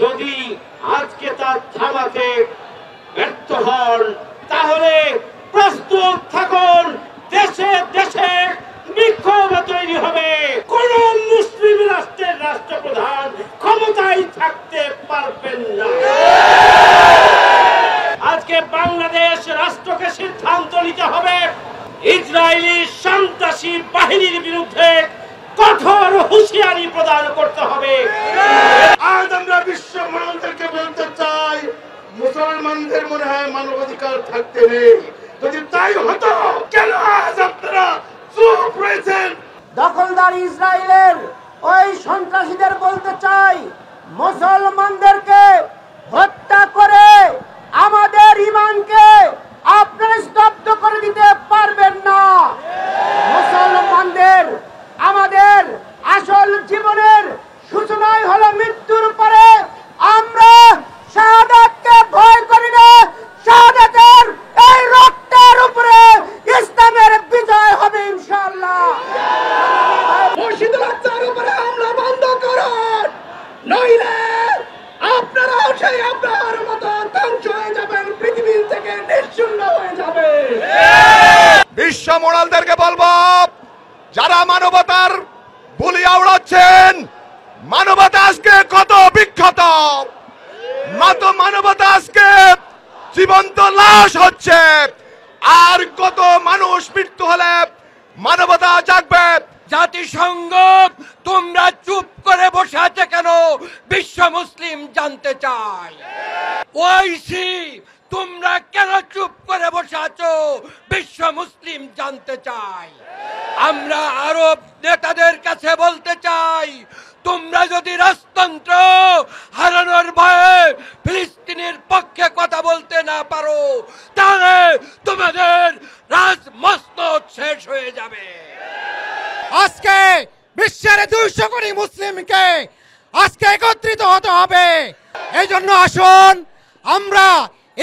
যদি আজকে তা থামাতে ব্যর্থ হন তাহলে প্রস্তুত থাকুন, দেশে দেশে বিক্ষোভ তৈরি হবে। কোন মুসলিম রাষ্ট্রের রাষ্ট্রপ্রধান ক্ষমতায় থাকতে পারবেন না। আজকে বাংলাদেশ রাষ্ট্রকে সিদ্ধান্ত নিতে হবে ইসরায়েলি সন্ত্রাসী বাহিনীর বিরুদ্ধে কঠোর হুঁশিয়ারি প্রদান করতে হবে। আজ আমরা বিশ্ব মানবদেরকে বলতে চাই, মুসলমানদের মনে হয় মানবাধিকার থাকতে নেই। যদি তাই হতো কেন আজ আপনারা চুপ রয়েছেন? দখলদার ইসরায়েলের ওই সন্ত্রাসীদের বলতে চাই, মুসলমানদেরকে হত্যা করে আমাদের ঈমানকে আপনারা স্তব্ধ করে দিতে পারবেন না। মুসলমানদের আমাদের আসল জীবনের সূচনাই হলো মৃত্যুর পরে। আমরা শাহাদাতকে ভয় করি না, শাহাদাতের এই রক্তের উপরে ইসলামের বিজয় হবে ইনশাআল্লাহ। মসজিদুল আকসার উপরে হামলা বন্ধ করুন, নইলে আপনারা সেই আপনার মতো ধ্বংস হয়ে যাবেন, পৃথিবী থেকে নিশ্চিহ্ন হয়ে যাবে। বিশ্ব মোড়ালদেরকে বলবো, যারা মানবতার বুলি আওড়াচ্ছেন, মানবতা আজকে কত বিখ্যাত, মানবতা আজকে জীবন্ত লাশ হচ্ছে। আর কত মানুষ মৃত্যু হলে মানবতা জাগবে? জাতিসংঘ তোমরা চুপ করে বসে আছে কেন বিশ্ব মুসলিম জানতে চায়। ওআইসি তোমরা কেন চুপ করে বসে আছো বিশ্ব মুসলিম জানতে চায়। আমরা আরব নেতাদের কাছে বলতে চাই, তোমরা যদি রাজতন্ত্র হারানোর ভয়ে ফিলিস্তিনের পক্ষে কথা বলতে না পারো, তাহলে তোমাদের রাজমসনদ শেষ হয়ে যাবে। আজকে বিশ্বের 200 কোটি মুসলিমকে আজকে একত্রিত হতে হবে। এই জন্য আসুন আমরা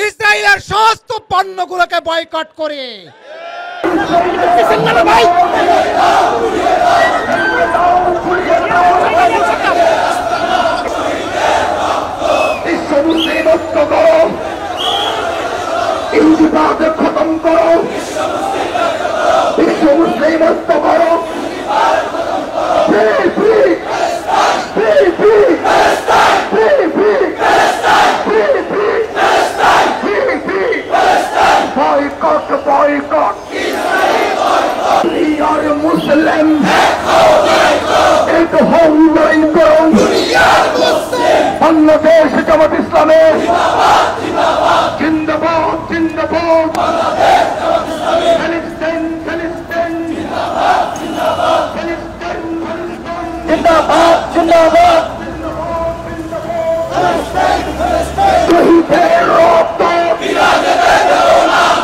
ইসরায়েলের সমস্ত পণ্যগুলোকে বয়কট করি। খতম করো, বিশ্ব মুসলিম ঐক্য করো। Boycott, boycott. We are Muslim. एक होमलाइन करो। बांग्लादेश जमात इस्लामी जिंदाबाद जिंदाबाद। फिलिस्तीन फिलिस्तीन जिंदाबाद जिंदाबाद। শহীদের রক্ত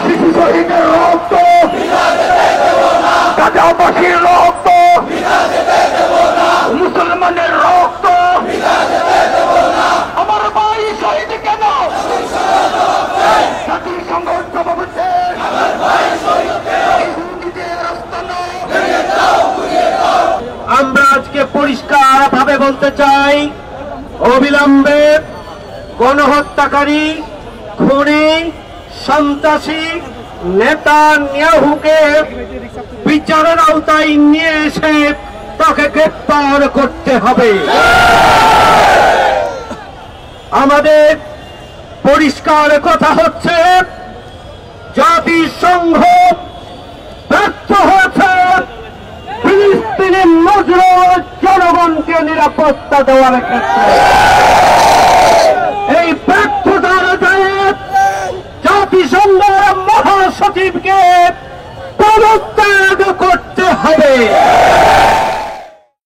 শিশু শহীদের রক্ত গাজাবাসীর রক্ত মুসলমানের রক্ত আমার ভাই শহীদ কেন জাতিসংঘ আমরা আজকে পরিষ্কার ভাবে বলতে চাই, অবিলম্বে গণহত্যাকারী খুনি সন্ত্রাসী নেতানিয়াহুকে বিচারের আওতায় নিয়ে এসে তাকে গ্রেফতার করতে হবে। আমাদের পরিষ্কার কথা হচ্ছে, জাতিসংঘ ব্যর্থ হয়েছে ফিলিস্তিনি মজলুম জনগণকে নিরাপত্তা দেওয়ার ক্ষেত্রে।